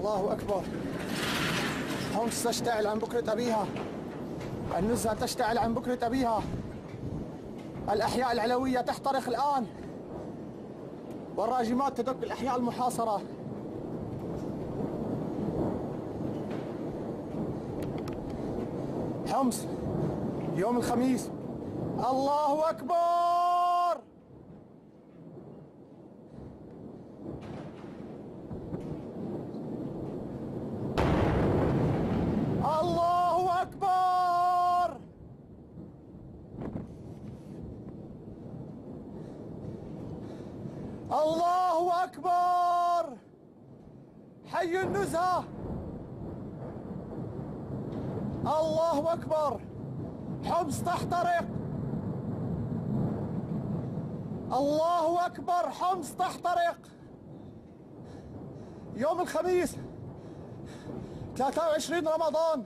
الله أكبر. حمص تشتعل عن بكرة أبيها. النزهة تشتعل عن بكرة أبيها. الأحياء العلوية تحترق الآن، والراجمات تدق الأحياء المحاصرة. حمص يوم الخميس. الله أكبر. الله أكبر. الله أكبر. حي النزهة. الله أكبر. حمص تحترق. الله أكبر. حمص تحترق. يوم الخميس 23 رمضان